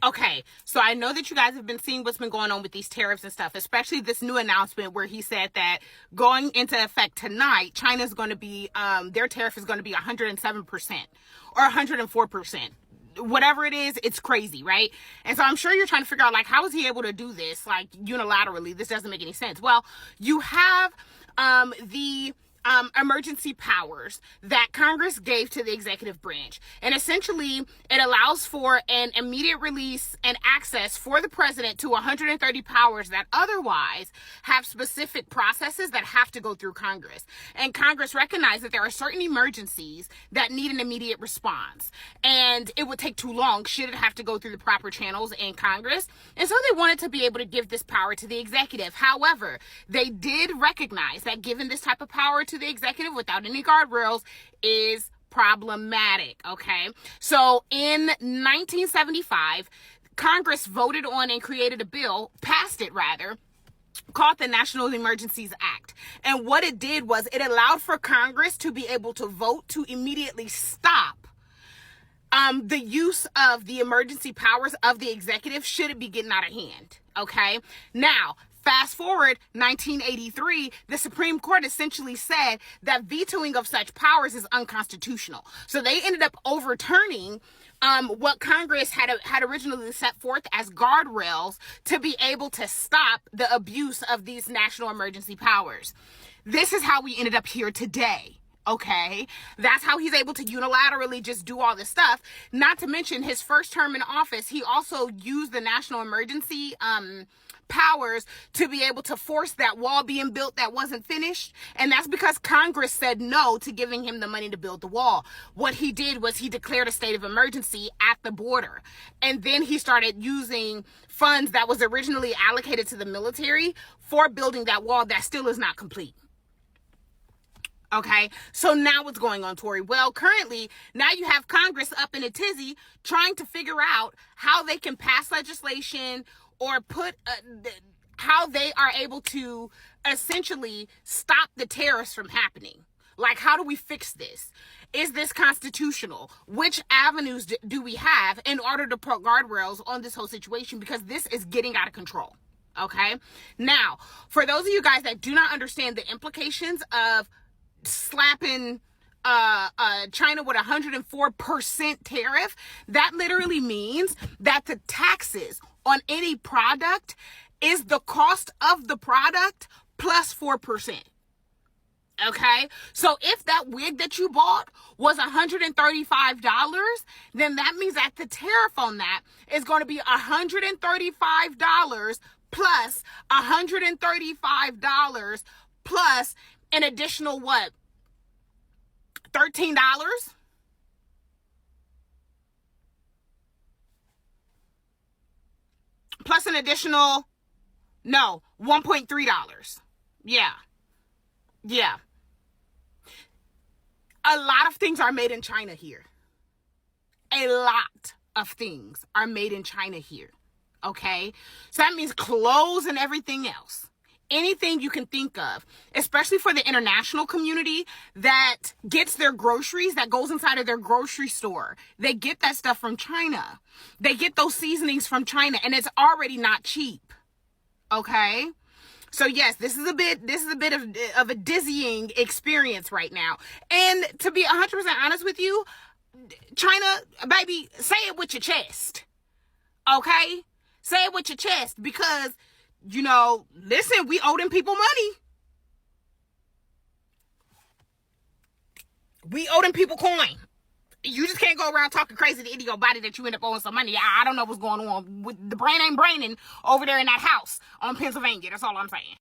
Okay, so I know that you guys have been seeing what's been going on with these tariffs and stuff, especially this new announcement where he said that going into effect tonight, China's going to be, their tariff is going to be 107% or 104%. Whatever it is, it's crazy, right? And so I'm sure you're trying to figure out, like, how is he able to do this, like, unilaterally? This doesn't make any sense. Well, you have the emergency powers that Congress gave to the executive branch. And essentially, it allows for an immediate release and access for the president to 130 powers that otherwise have specific processes that have to go through Congress. And Congress recognized that there are certain emergencies that need an immediate response. And it would take too long should it have to go through the proper channels in Congress. And so they wanted to be able to give this power to the executive. However, they did recognize that giving this type of power to the executive without any guardrails is problematic, okay? So in 1975, Congress voted on and created a bill, passed it rather, called the National Emergencies Act. And what it did was it allowed for Congress to be able to vote to immediately stop the use of the emergency powers of the executive should it be getting out of hand, okay? Now, fast forward 1983, the Supreme Court essentially said that vetoing of such powers is unconstitutional. So they ended up overturning what Congress had originally set forth as guardrails to be able to stop the abuse of these national emergency powers. This is how we ended up here today. Okay, that's how he's able to unilaterally just do all this stuff. Not to mention his first term in office, he also used the national emergency powers to be able to force that wall being built that wasn't finished. And that's because Congress said no to giving him the money to build the wall. What he did was he declared a state of emergency at the border. And then he started using funds that was originally allocated to the military for building that wall that still is not complete. Okay, so now what's going on, Tori? Well, currently, now you have Congress up in a tizzy trying to figure out how they can pass legislation or put how they are able to essentially stop the tariffs from happening. Like, how do we fix this? Is this constitutional? Which avenues do we have in order to put guardrails on this whole situation? Because this is getting out of control. Okay, now, for those of you guys that do not understand the implications of slapping China with 104% tariff, that literally means that the taxes on any product is the cost of the product plus 4%. Okay, so if that wig that you bought was $135, then that means that the tariff on that is going to be $135 plus $135 plus an additional what? $13? Plus an additional, no, $1.3. Yeah. Yeah. A lot of things are made in China here. A lot of things are made in China here. Okay? So that means clothes and everything else. Anything you can think of, especially for the international community that gets their groceries, that goes inside of their grocery store. They get that stuff from China. They get those seasonings from China, and it's already not cheap. Okay? So yes, this is a bit of a dizzying experience right now. And to be 100% honest with you, China, baby, say it with your chest. Okay? Say it with your chest, because you know, listen, we owe them people money. We owe them people coin. You just can't go around talking crazy to your body that you end up owing some money. I don't know what's going on. The brain ain't braining over there in that house on Pennsylvania. That's all I'm saying.